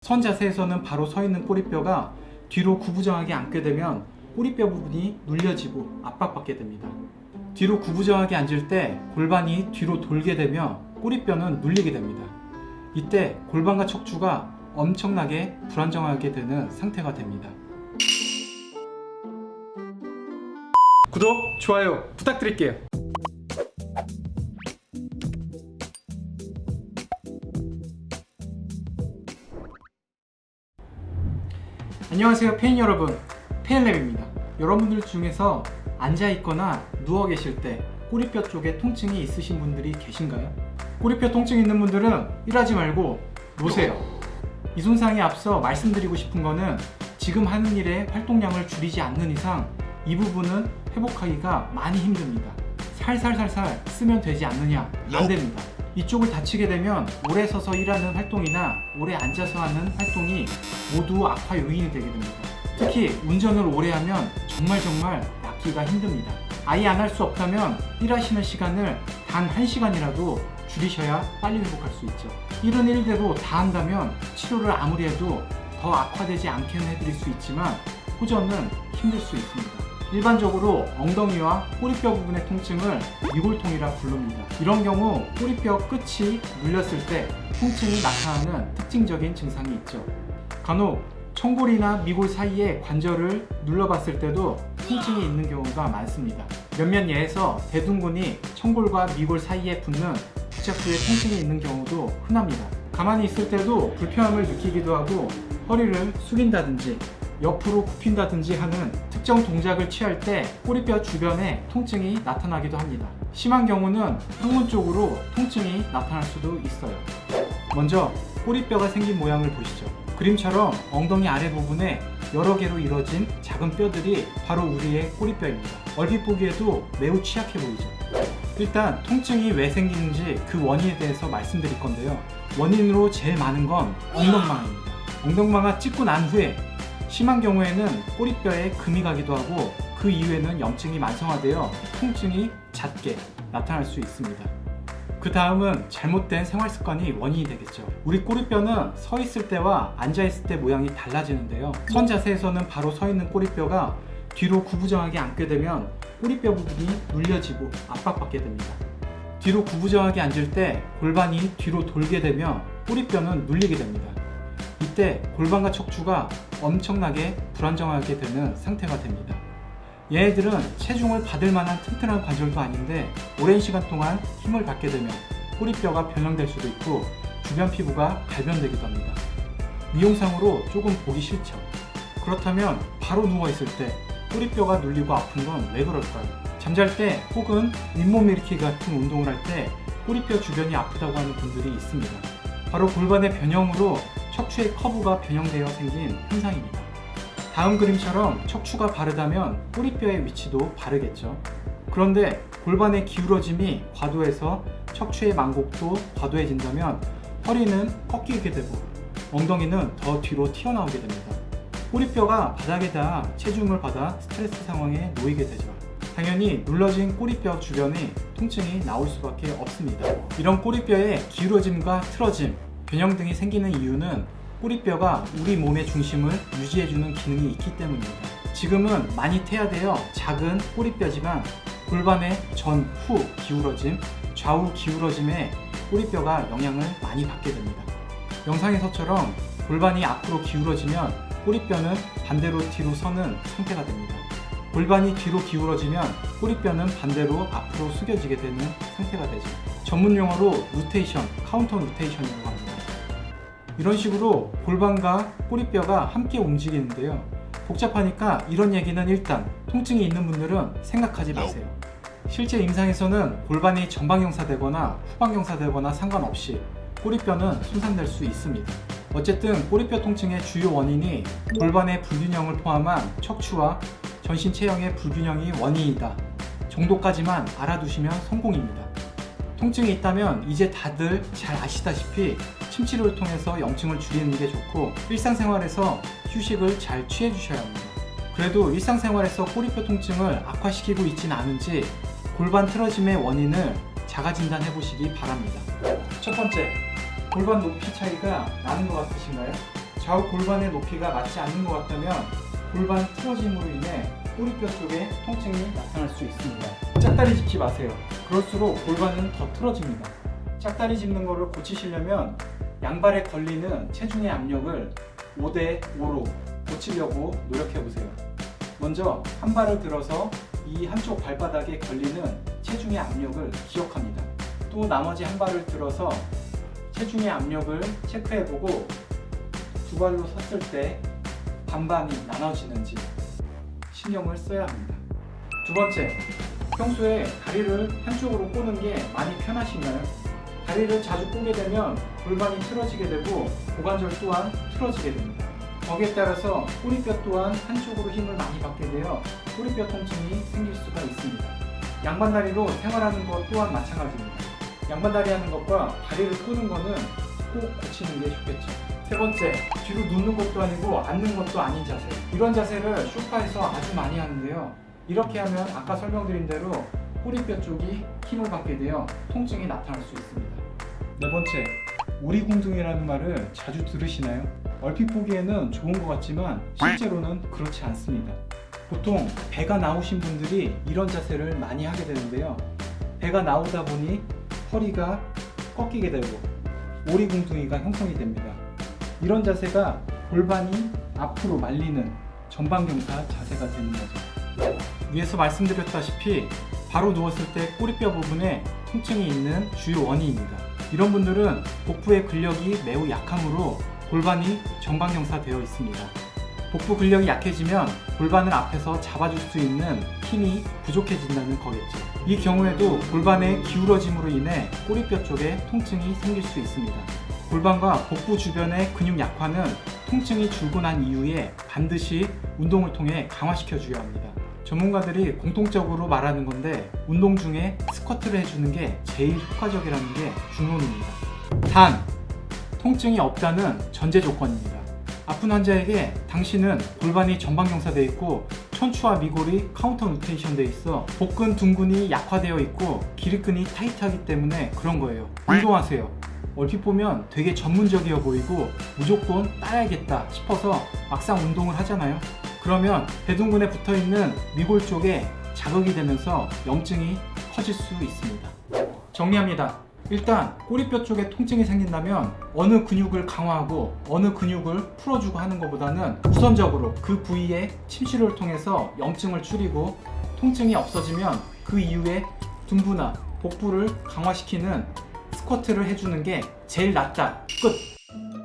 선 자세에서는 바로 서 있는 꼬리뼈가 뒤로 구부정하게 앉게 되면 꼬리뼈 부분이 눌려지고 압박받게 됩니다. 뒤로 구부정하게 앉을 때 골반이 뒤로 돌게 되면 꼬리뼈는 눌리게 됩니다. 이때 골반과 척추가 엄청나게 불안정하게 되는 상태가 됩니다. 구독, 좋아요 부탁드릴게요. 안녕하세요 페인 여러분, 페인랩입니다. 여러분들 중에서 앉아있거나 누워 계실 때 꼬리뼈 쪽에 통증이 있으신 분들이 계신가요? 꼬리뼈 통증 있는 분들은 일하지 말고 놓으세요. 이 손상에 앞서 말씀드리고 싶은 거는 지금 하는 일의 활동량을 줄이지 않는 이상 이 부분은 회복하기가 많이 힘듭니다. 살살살살 쓰면 되지 않느냐? 안 됩니다. 이쪽을 다치게 되면 오래 서서 일하는 활동이나 오래 앉아서 하는 활동이 모두 악화 요인이 되게 됩니다. 특히 운전을 오래 하면 정말 낫기가 힘듭니다. 아예 안 할 수 없다면 일하시는 시간을 단 1시간이라도 줄이셔야 빨리 회복할 수 있죠. 일은 일대로 다 한다면 치료를 아무리 해도 더 악화되지 않게는 해드릴 수 있지만 호전은 힘들 수 있습니다. 일반적으로 엉덩이와 꼬리뼈 부분의 통증을 미골통이라 부릅니다. 이런 경우 꼬리뼈 끝이 눌렸을 때 통증이 나타나는 특징적인 증상이 있죠. 간혹 청골이나 미골 사이의 관절을 눌러봤을 때도 통증이 있는 경우가 많습니다. 몇몇 예에서 대둔근이 청골과 미골 사이에 붙는 부착 부에 통증이 있는 경우도 흔합니다. 가만히 있을 때도 불편함을 느끼기도 하고 허리를 숙인다든지 옆으로 굽힌다든지 하는 특정 동작을 취할 때 꼬리뼈 주변에 통증이 나타나기도 합니다. 심한 경우는 항문 쪽으로 통증이 나타날 수도 있어요. 먼저 꼬리뼈가 생긴 모양을 보시죠. 그림처럼 엉덩이 아래 부분에 여러 개로 이루어진 작은 뼈들이 바로 우리의 꼬리뼈입니다. 얼핏 보기에도 매우 취약해 보이죠. 일단 통증이 왜 생기는지 그 원인에 대해서 말씀드릴 건데요. 원인으로 제일 많은 건 엉덩방아입니다. 엉덩방아 찍고 난 후에 심한 경우에는 꼬리뼈에 금이 가기도 하고 그 이후에는 염증이 만성화되어 통증이 잦게 나타날 수 있습니다. 그 다음은 잘못된 생활습관이 원인이 되겠죠. 우리 꼬리뼈는 서 있을 때와 앉아 있을 때 모양이 달라지는데요. 선 자세에서는 바로 서 있는 꼬리뼈가 뒤로 구부정하게 앉게 되면 꼬리뼈 부분이 눌려지고 압박받게 됩니다. 뒤로 구부정하게 앉을 때 골반이 뒤로 돌게 되면 꼬리뼈는 눌리게 됩니다. 이때 골반과 척추가 엄청나게 불안정하게 되는 상태가 됩니다. 얘네들은 체중을 받을 만한 튼튼한 관절도 아닌데 오랜 시간 동안 힘을 받게 되면 꼬리뼈가 변형될 수도 있고 주변 피부가 갈변되기도 합니다. 미용상으로 조금 보기 싫죠. 그렇다면 바로 누워있을 때 꼬리뼈가 눌리고 아픈 건 왜 그럴까요? 잠잘 때 혹은 윗몸 일으키기 같은 운동을 할 때 꼬리뼈 주변이 아프다고 하는 분들이 있습니다. 바로 골반의 변형으로 척추의 커브가 변형되어 생긴 현상입니다. 다음 그림처럼 척추가 바르다면 꼬리뼈의 위치도 바르겠죠. 그런데 골반의 기울어짐이 과도해서 척추의 만곡도 과도해진다면 허리는 꺾이게 되고 엉덩이는 더 뒤로 튀어나오게 됩니다. 꼬리뼈가 바닥에 닿아 체중을 받아 스트레스 상황에 놓이게 되죠. 당연히 눌러진 꼬리뼈 주변에 통증이 나올 수밖에 없습니다. 이런 꼬리뼈의 기울어짐과 틀어짐, 변형 등이 생기는 이유는 꼬리뼈가 우리 몸의 중심을 유지해주는 기능이 있기 때문입니다. 지금은 많이 퇴화되어 작은 꼬리뼈지만 골반의 전, 후 기울어짐, 좌우 기울어짐에 꼬리뼈가 영향을 많이 받게 됩니다. 영상에서처럼 골반이 앞으로 기울어지면 꼬리뼈는 반대로 뒤로 서는 상태가 됩니다. 골반이 뒤로 기울어지면 꼬리뼈는 반대로 앞으로 숙여지게 되는 상태가 되죠. 전문 용어로 루테이션, 카운터 루테이션이라고 합니다. 이런 식으로 골반과 꼬리뼈가 함께 움직이는데요. 복잡하니까 이런 얘기는 일단 통증이 있는 분들은 생각하지 마세요. 실제 임상에서는 골반이 전방경사되거나 후방경사되거나 상관없이 꼬리뼈는 손상될 수 있습니다. 어쨌든 꼬리뼈 통증의 주요 원인이 골반의 불균형을 포함한 척추와 전신 체형의 불균형이 원인이다 정도까지만 알아두시면 성공입니다. 통증이 있다면 이제 다들 잘 아시다시피 침치료를 통해서 염증을 줄이는 게 좋고 일상생활에서 휴식을 잘 취해 주셔야 합니다. 그래도 일상생활에서 꼬리뼈 통증을 악화시키고 있진 않은지 골반 틀어짐의 원인을 자가 진단해 보시기 바랍니다. 첫 번째, 골반 높이 차이가 나는 것 같으신가요? 좌우 골반의 높이가 맞지 않는 것 같다면 골반 틀어짐으로 인해 꼬리뼈 쪽에 통증이 나타날 수 있습니다. 짝다리 짚지 마세요. 그럴수록 골반은 더 틀어집니다. 짝다리 짚는 거를 고치시려면 양발에 걸리는 체중의 압력을 5대5로 고치려고 노력해보세요. 먼저 한 발을 들어서 이 한쪽 발바닥에 걸리는 체중의 압력을 기억합니다. 또 나머지 한 발을 들어서 체중의 압력을 체크해보고 두 발로 섰을 때 반반이 나눠지는지 신경을 써야 합니다. 두 번째, 평소에 다리를 한쪽으로 꼬는 게 많이 편하신가요? 다리를 자주 꼬게 되면 골반이 틀어지게 되고 고관절 또한 틀어지게 됩니다. 거기에 따라서 꼬리뼈 또한 한쪽으로 힘을 많이 받게 되어 꼬리뼈 통증이 생길 수가 있습니다. 양반다리로 생활하는 것 또한 마찬가지입니다. 양반다리 하는 것과 다리를 꼬는 것은 꼭 고치는 게 좋겠죠. 세 번째, 뒤로 눕는 것도 아니고 앉는 것도 아닌 자세. 이런 자세를 소파에서 아주 많이 하는데요. 이렇게 하면 아까 설명드린 대로 꼬리뼈 쪽이 힘을 받게 되어 통증이 나타날 수 있습니다. 네 번째, 오리궁둥이라는 말을 자주 들으시나요? 얼핏 보기에는 좋은 것 같지만 실제로는 그렇지 않습니다. 보통 배가 나오신 분들이 이런 자세를 많이 하게 되는데요. 배가 나오다 보니 허리가 꺾이게 되고 오리궁둥이가 형성이 됩니다. 이런 자세가 골반이 앞으로 말리는 전방경사 자세가 되는 거죠. 위에서 말씀드렸다시피 바로 누웠을 때 꼬리뼈 부분에 통증이 있는 주요 원인입니다. 이런 분들은 복부의 근력이 매우 약하므로 골반이 전방경사 되어 있습니다. 복부 근력이 약해지면 골반을 앞에서 잡아줄 수 있는 힘이 부족해진다는 거겠죠. 이 경우에도 골반의 기울어짐으로 인해 꼬리뼈 쪽에 통증이 생길 수 있습니다. 골반과 복부 주변의 근육 약화는 통증이 줄고 난 이후에 반드시 운동을 통해 강화시켜줘야 합니다. 전문가들이 공통적으로 말하는 건데 운동 중에 스쿼트를 해주는 게 제일 효과적이라는 게 중론입니다. 단, 통증이 없다는 전제 조건입니다. 아픈 환자에게 당신은 골반이 전방경사되어 있고 척추와 미골이 카운터 누테이션 되어 있어 복근 둔근이 약화되어 있고 기립근이 타이트하기 때문에 그런 거예요. 운동하세요. 얼핏 보면 되게 전문적이어 보이고 무조건 따라야겠다 싶어서 막상 운동을 하잖아요. 그러면 배둔근에 붙어있는 미골 쪽에 자극이 되면서 염증이 커질 수 있습니다. 정리합니다. 일단 꼬리뼈 쪽에 통증이 생긴다면 어느 근육을 강화하고 어느 근육을 풀어주고 하는 것보다는 우선적으로 그 부위에 침치료를 통해서 염증을 줄이고 통증이 없어지면 그 이후에 둔부나 복부를 강화시키는 스쿼트를 해주는 게 제일 낫다. 끝!